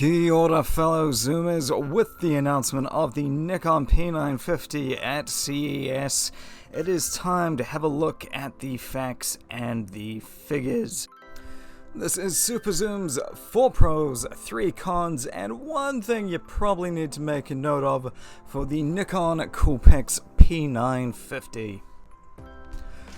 Kia ora fellow Zoomers, with the announcement of the Nikon P950 at CES, it is time to have a look at the facts and the figures. This is Superzoom's 4 pros, 3 cons, and one thing you probably need to make a note of for the Nikon Coolpix P950.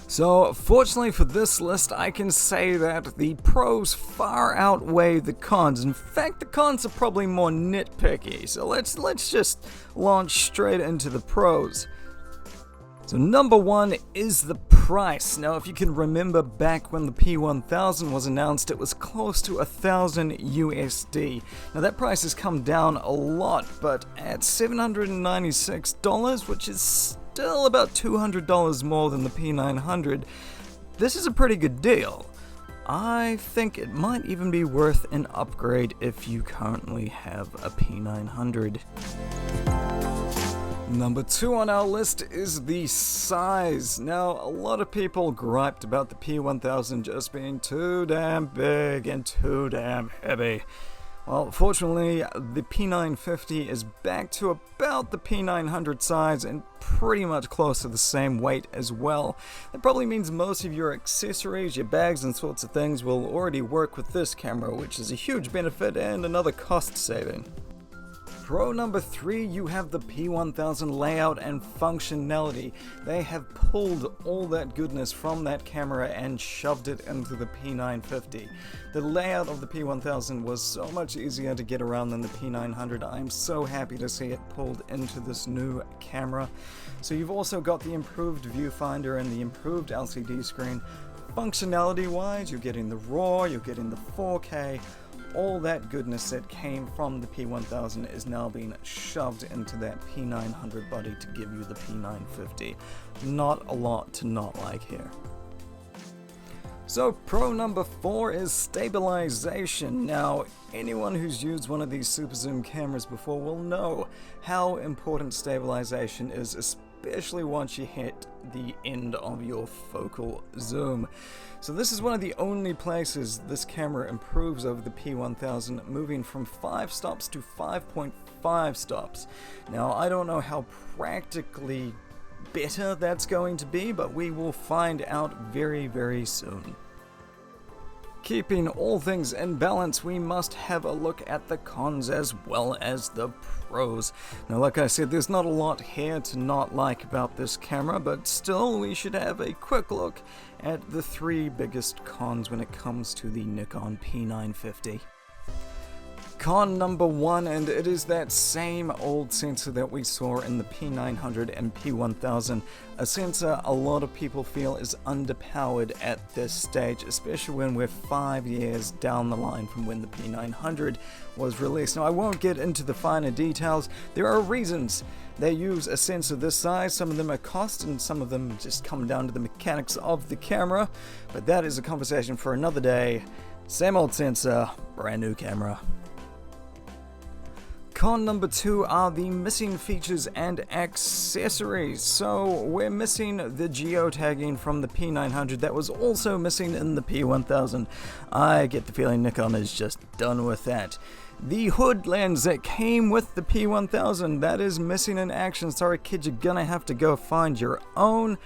So, fortunately for this list, I can say that the pros far outweigh the cons. In fact, the cons are probably more nitpicky. So let's just launch straight into the pros. So number one is the price. Now, if you can remember back when the P1000 was announced, it was close to $1,000 USD. Now that price has come down a lot, but at $796, which is still about $200 more than the P900, this is a pretty good deal. I think it might even be worth an upgrade if you currently have a P900. Number 2 on our list is the size. Now, a lot of people griped about the P1000 just being too damn big and too damn heavy. Well, fortunately, the P950 is back to about the P900 size and pretty much close to the same weight as well. That probably means most of your accessories, your bags and sorts of things will already work with this camera, which is a huge benefit and another cost saving. Pro number 3, you have the P1000 layout and functionality. They have pulled all that goodness from that camera and shoved it into the P950. The layout of the P1000 was so much easier to get around than the P900. I'm so happy to see it pulled into this new camera. So you've also got the improved viewfinder and the improved LCD screen. Functionality wise, you're getting the RAW, you're getting the 4K. All that goodness that came from the P1000 is now being shoved into that P900 body to give you the P950. Not a lot to not like here. So pro number 4 is stabilization. Now, anyone who's used one of these Superzoom cameras before will know how important stabilization is, especially once you hit the end of your focal zoom. So this is one of the only places this camera improves over the P1000, moving from 5 stops to 5.5 stops. Now, I don't know how practically better that's going to be, but we will find out very, very soon. Keeping all things in balance, we must have a look at the cons as well as the pros. Now, like I said, there's not a lot here to not like about this camera, but still we should have a quick look at the 3 biggest cons when it comes to the Nikon P950. Con number 1, and it is that same old sensor that we saw in the P900 and P1000, a sensor a lot of people feel is underpowered at this stage, especially when we're 5 years down the line from when the P900 was released. Now, I won't get into the finer details. There are reasons they use a sensor this size. Some of them are cost and some of them just come down to the mechanics of the camera, but that is a conversation for another day. Same old sensor, brand new camera. Con number 2 are the missing features and accessories. So we're missing the geotagging from the P900 that was also missing in the P1000. I get the feeling Nikon is just done with that. The hood lens that came with the P1000, that is missing in action. Sorry kid, you're gonna have to go find your own.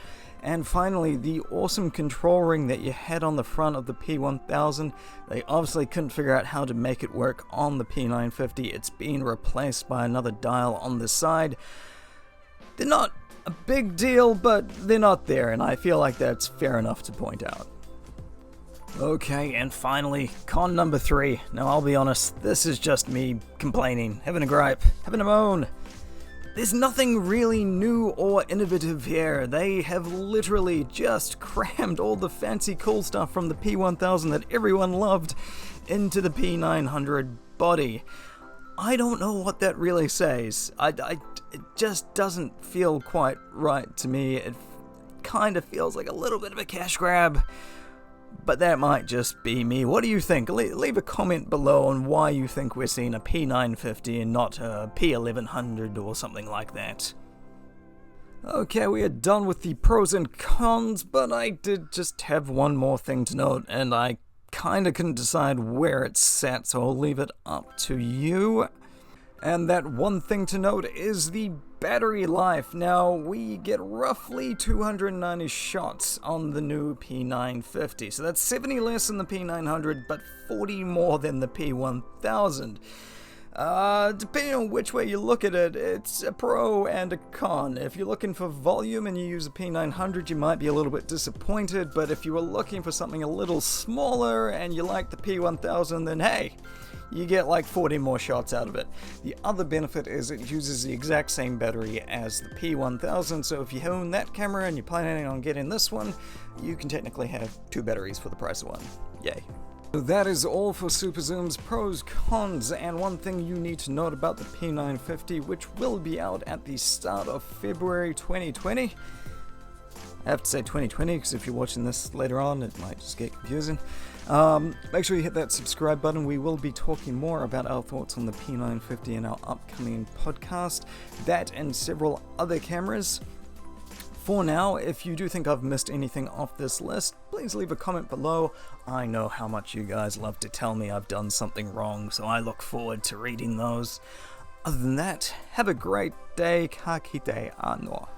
And finally, the awesome control ring that you had on the front of the P1000, they obviously couldn't figure out how to make it work on the P950. It's being replaced by another dial on the side. They're not a big deal, but they're not there, and I feel like that's fair enough to point out. Okay, and finally, con number 3. Now, I'll be honest, this is just me complaining, having a gripe, having a moan. There's nothing really new or innovative here. They have literally just crammed all the fancy cool stuff from the P1000 that everyone loved into the P900 body. I don't know what that really says. It just doesn't feel quite right to me. It kind of feels like a little bit of a cash grab. But that might just be me. What do you think? Leave a comment below on why you think we're seeing a P950 and not a P1100 or something like that. Okay, we are done with the pros and cons, but I did just have one more thing to note, and I kinda couldn't decide where it's set, so I'll leave it up to you. And that one thing to note is the battery life. Now, we get roughly 290 shots on the new P950, so that's 70 less than the P900, but 40 more than the P1000. Depending on which way you look at it, it's a pro and a con. If you're looking for volume and you use a P900, you might be a little bit disappointed, but if you were looking for something a little smaller and you like the P1000, then hey, you get like 40 more shots out of it. The other benefit is it uses the exact same battery as the P1000, so if you own that camera and you're planning on getting this one, you can technically have two batteries for the price of one. Yay. So that is all for Superzoom's pros, cons, and one thing you need to note about the P950, which will be out at the start of February 2020. I have to say 2020 because if you're watching this later on, it might just get confusing. Make sure you hit that subscribe button. We will be talking more about our thoughts on the P950 in our upcoming podcast, that and several other cameras. For now, if you do think I've missed anything off this list, please leave a comment below. I know how much you guys love to tell me I've done something wrong, so I look forward to reading those. Other than that, have a great day. Ka kite anō.